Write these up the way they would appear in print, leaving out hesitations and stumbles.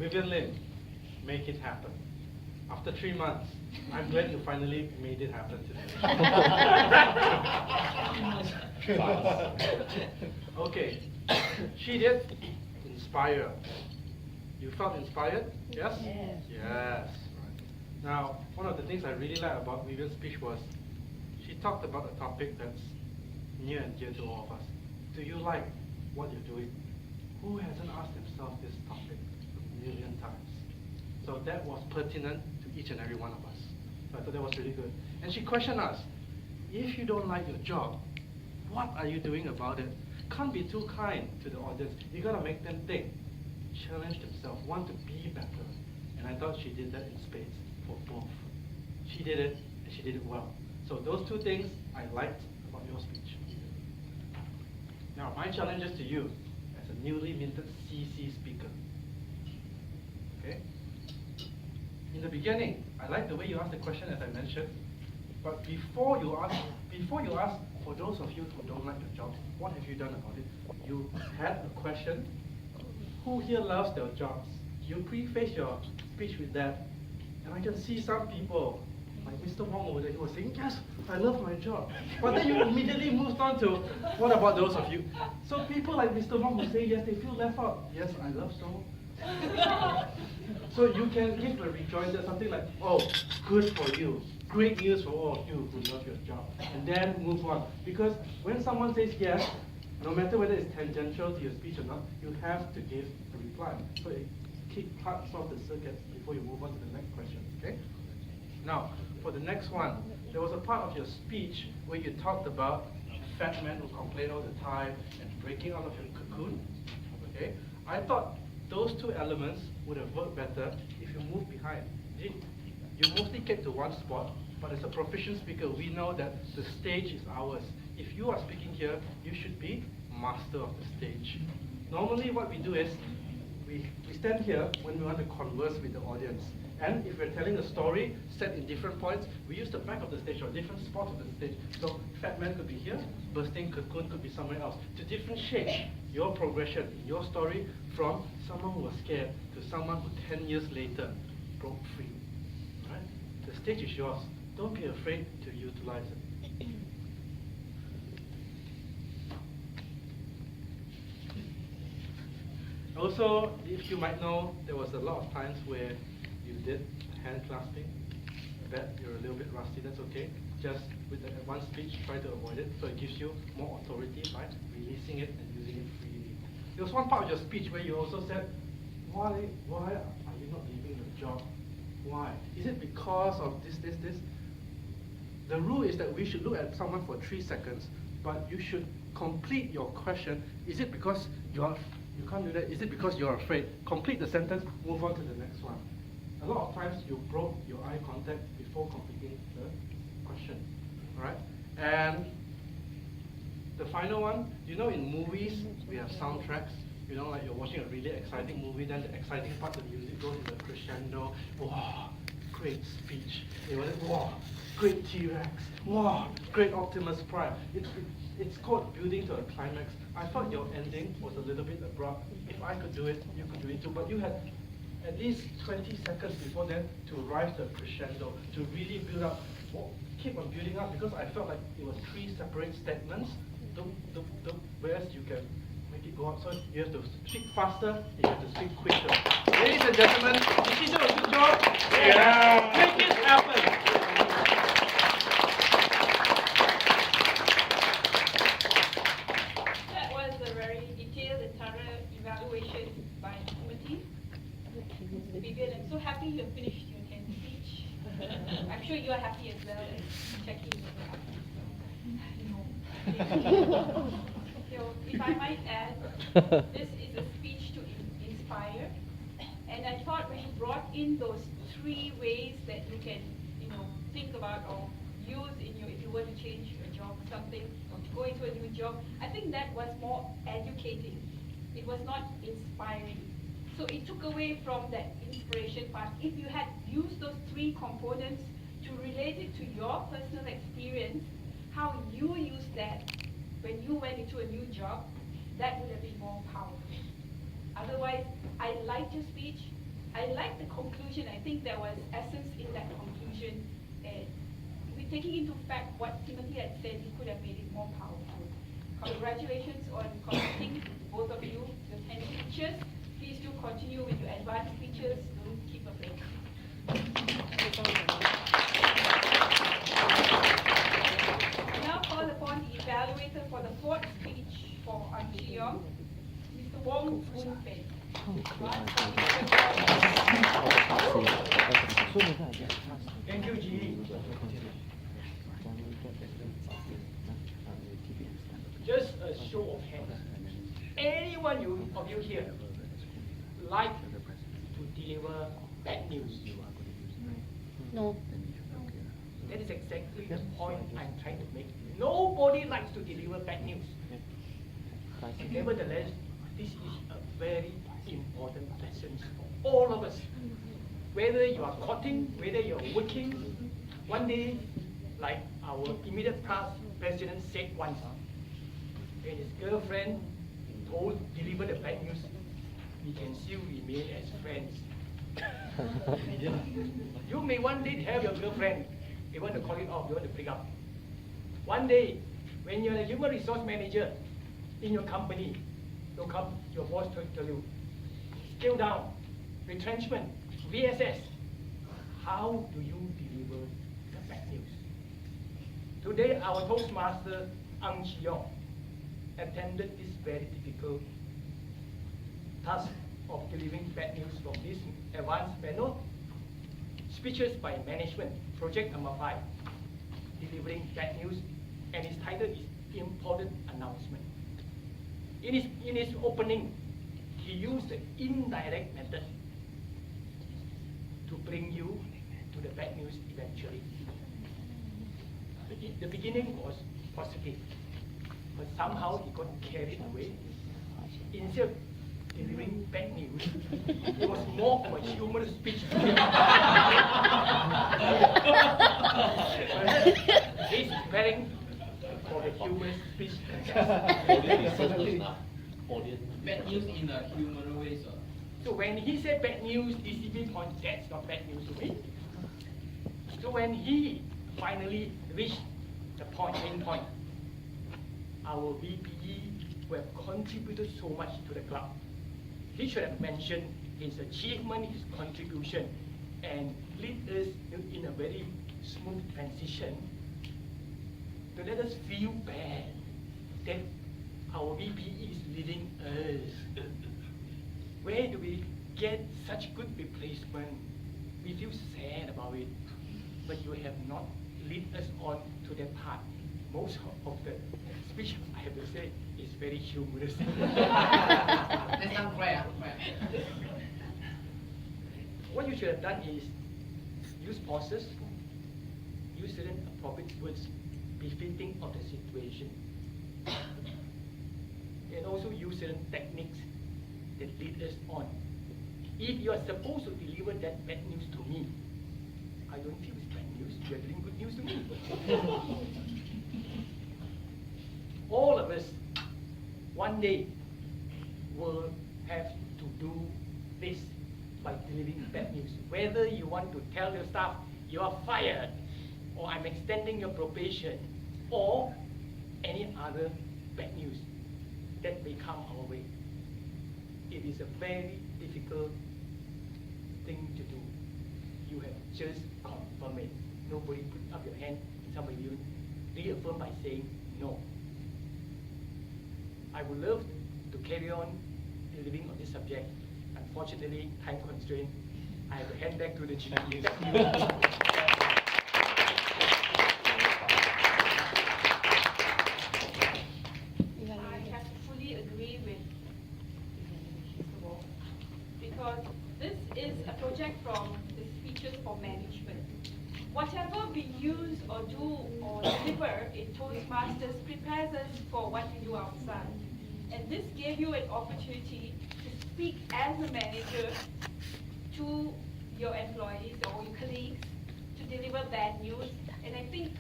Vivian Lim, make it happen. After 3 months, I'm glad you finally made it happen today. Okay, she did inspire. You felt inspired? Yes? Yes. Yes. Now, one of the things I really like about Vivian's speech was she talked about a topic that's near and dear to all of us. Do you like what you're doing? Who hasn't asked themselves this topic a million times? So that was pertinent to each and every one of us. So I thought that was really good. And she questioned us, if you don't like your job, what are you doing about it? Can't be too kind to the audience. You gotta make them think, challenge themselves, want to be better. And I thought she did that in spades for both. She did it, and she did it well. So those two things I liked about your speech. Now, my challenges to you as a newly minted CC speaker. Okay? In the beginning, I like the way you asked the question, as I mentioned. But before you ask, for those of you who don't like your job, what have you done about it? You had a question. Who here loves their jobs? You preface your speech with that. And I can see some people, like Mr. Wong over there, who was saying, yes, I love my job. But then you immediately moved on to, what about those of you? So people like Mr. Wong who say yes, they feel left out. Yes, I love so. So you can give a rejoinder, something like, oh, good for you. Great news for all of you who love your job. And then move on. Because when someone says yes, no matter whether it's tangential to your speech or not, you have to give a reply. So it cuts off the circuit before you move on to the next question. Okay? Now, for the next one, there was a part of your speech where you talked about fat men who complain all the time and breaking out of your cocoon. Okay? I thought those two elements would have worked better if you moved behind. You mostly kept to one spot, but as a proficient speaker, we know that the stage is ours. If you are speaking here, you should be master of the stage. Normally what we do is, we stand here when we want to converse with the audience. And if we're telling a story set in different points, we use the back of the stage or different spots of the stage. So fat man could be here, bursting cocoon could be somewhere else. To differentiate your progression in your story from someone who was scared to someone who 10 years later broke free. Right? The stage is yours. Don't be afraid to utilize it. Also, if you might know, there was a lot of times where you did hand clasping. I bet you're a little bit rusty, that's okay. Just with the one speech, try to avoid it, so it gives you more authority by releasing it and using it freely. There was one part of your speech where you also said, why are you not leaving the job? Why? Is it because of this? The rule is that we should look at someone for 3 seconds, but you should complete your question. Is it because you can't do that? Is it because you're afraid? Complete the sentence, move on to the next one. A lot of times you broke your eye contact before completing the question. Alright? And the final one, you know in movies we have soundtracks. You know, like you're watching a really exciting movie, then the exciting part of the music goes in the crescendo. Wow, great speech. Wow, great T-Rex. Wow, great Optimus Prime. It's called building to a climax. I thought your ending was a little bit abrupt. If I could do it, you could do it too. But you had at least 20 seconds before then to rise to a crescendo, to really build up. Keep on building up, because I felt like it was 3 separate statements. Whereas you can make it go up. So you have to speak faster and you have to speak quicker. Ladies and gentlemen, did she do a good job? Yeah! Make it happen! Vivian, I'm so happy you have finished your 10th speech. I'm sure you are happy as well as checking no. So, if I might add, this is a speech to inspire. And I thought when you brought in those 3 ways that you can, think about or use in your, if you were to change your job or something, or to go into a new job, I think that was more educating. It was not inspiring. So it took away from that inspiration part. If you had used those 3 components to relate it to your personal experience, how you used that when you went into a new job, that would have been more powerful. Otherwise, I liked your speech, I like the conclusion. I think there was essence in that conclusion. And with taking into fact what Timothy had said, he could have made it more powerful. Congratulations on completing, both of you, your 10 speeches. Please do continue with your advanced speeches. Don't keep a break. I now call upon the evaluator for the fourth speech for An Chi Yong, Mr. Wong Boon Pei. Thank you, G. Just a show of hands. Anyone of you here like to deliver bad news? No. That is exactly the point I'm trying to make. Nobody likes to deliver bad news. Nevertheless, this is a very important lesson for all of us. Whether you are courting, whether you are working, one day, like our immediate past president said once, when his girlfriend delivered the bad news, we can still remain as friends. You may one day have your girlfriend, you want to call it off, you want to break up. One day, when you're a human resource manager in your company, your boss tell you, scale down, retrenchment, VSS. How do you deliver the bad news? Today, our Toastmaster, Ang Chi Yong, attended this very difficult task of delivering bad news from this advanced panel. Speeches by management, project number 5, delivering bad news, and his title is Important Announcement. In his opening, he used the indirect method to bring you to the bad news eventually. The beginning was positive, but somehow he got carried away. Instead of delivering bad news, it was more of a humorous speech. He's preparing for the humorous speech. Bad news in a humorous way, sir. So when he said bad news, DCB point, that's not bad news to me. So when he finally reached the main point, our VPE who have contributed so much to the club, he should have mentioned his achievement, his contribution, and lead us in a very smooth transition to let us feel bad that our VPE is leading us. Where do we get such good replacement? We feel sad about it, but you have not lead us on to that part. Most of the speech, I have to say, is very humorous. Let's not cry. What you should have done is use pauses, use certain appropriate words befitting of the situation, and also use certain techniques that lead us on. If you are supposed to deliver that bad news to me, I don't feel it's bad news. You are delivering good news to me. All of us, one day, will have to do this by delivering bad news. Whether you want to tell your staff you are fired, or I'm extending your probation, or any other bad news that may come our way. It is a very difficult thing to do. You have just confirmed it. Nobody put up your hand, and somebody will reaffirm by saying no. I would love to carry on delivering on this subject. Unfortunately, time constraint. I have to hand back to the GPs. I have to fully agree with Mr. Wong, because this is a project from the speeches for management. Whatever we use or do or deliver in Toastmasters prepares us for what we do outside. And this gave you an opportunity to speak as a manager to your employees or your colleagues to deliver bad news. And I think,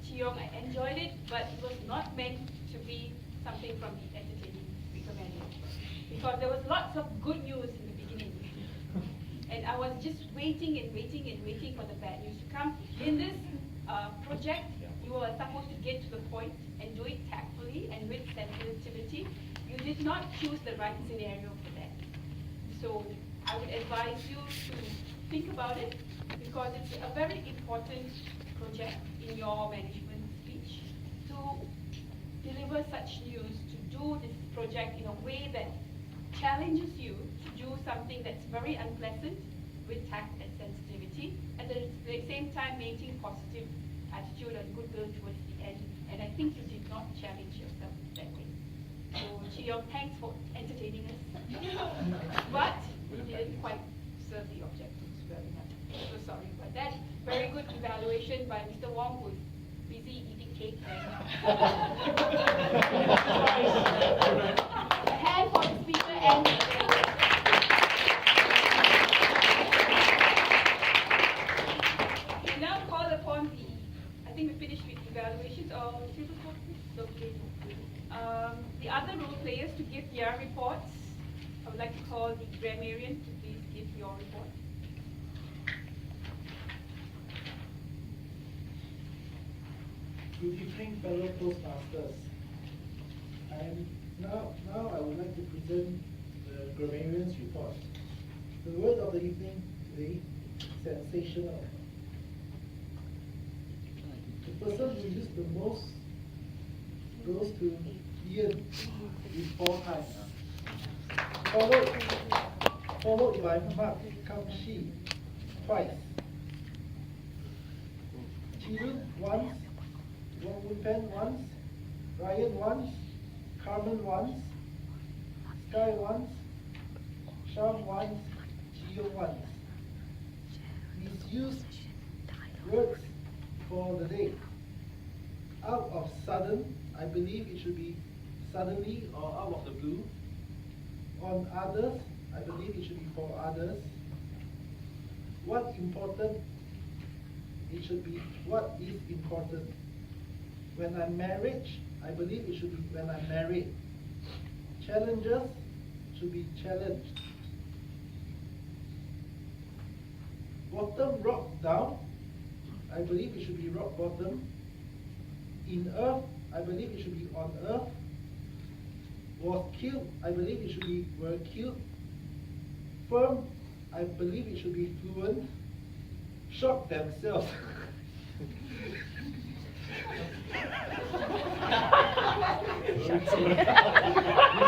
Chi Yong, I enjoyed it, but it was not meant to be something from the entertaining speaker manual. Because there was lots of good news in the beginning. And I was just waiting and waiting and waiting for the bad news to come. In this project, you were supposed to get to the point and do it tactfully and with sensitivity. You did not choose the right scenario for that. So I would advise you to think about it, because it's a very important project in your management speech to deliver such news, to do this project in a way that challenges you to do something that's very unpleasant with tact and sensitivity, at the same time maintaining positive attitude and goodwill towards the end. And I think you did not challenge yourself that way. So Chi Yong, thanks for entertaining us. But you didn't quite serve the objectives well enough. So sorry about that. Very good evaluation by Mr. Wong, who's busy eating cake and a hand for the speaker and we now call upon I think we finished with evaluations or okay. The other role players to give their reports. I would like to call the grammarian to please give your report. Good evening, fellow Toastmasters. Now I would like to present the grammarian's report. The word of the evening today, sensational. The person who used the most goes to Ian with 4 times. Followed by Mark Kamshi twice. Chiyun once, Wong Wun Pen once, Ryan once, Carmen once, Sky once, Sean once, Gio once. Misused words for the day. Out of sudden, I believe it should be suddenly or out of the blue. On others, I believe it should be for others. What important, it should be what is important. When I'm married, I believe it should be when I'm married. Challenges should be challenged. Bottom rock down, I believe it should be rock bottom. In earth, I believe it should be on earth. Was killed, I believe it should be were killed. Firm, I believe it should be fluent. Shock themselves.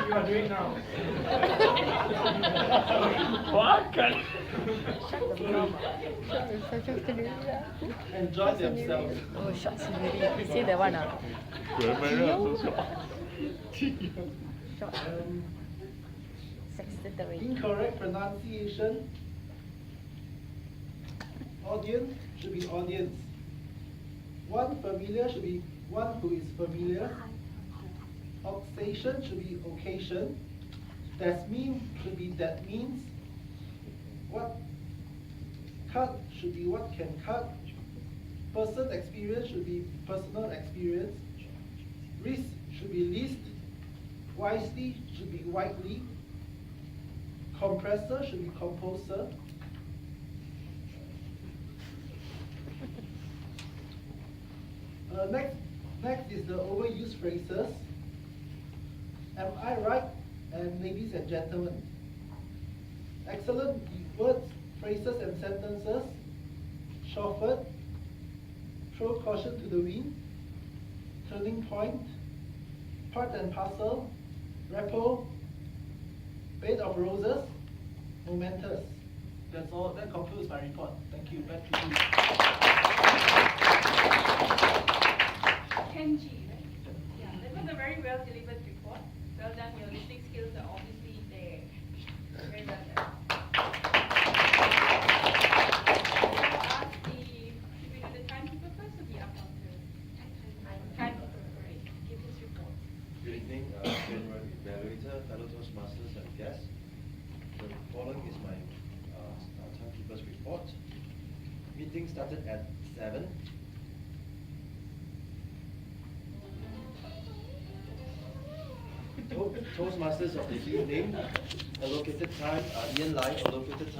You are doing now. Enjoy themselves. Oh, shot sendiri. You say that one ah? Shot. Sextatory. Incorrect pronunciation. Audience should be audience. One familiar should be one who is familiar. Occasion should be occasion. That mean should be that means. What cut should be what can cut. Person experience should be personal experience. Risk should be least. Wisely should be widely. Compressor should be composer. Next is the overused phrases. Am I right? And ladies and gentlemen. Excellent words, phrases and sentences. Chauffeured. Throw caution to the wind. Turning point. Part and parcel. Repo. Bed of roses. Momentous. That's all. That concludes my report. Thank you. Back to you. Kenji, right? Yeah, that was a very well delivered report. Well done. Your listening skills are obviously there. Very well done. Ask should we do the timekeeper first or the accountant? Timekeeper, right? Give his report. Good evening, General Evaluator, fellow Toastmasters and guests. The following is my timekeeper's report. Meeting started at 7. Toastmasters of the evening, allocated time, Ian Lai, allocated time.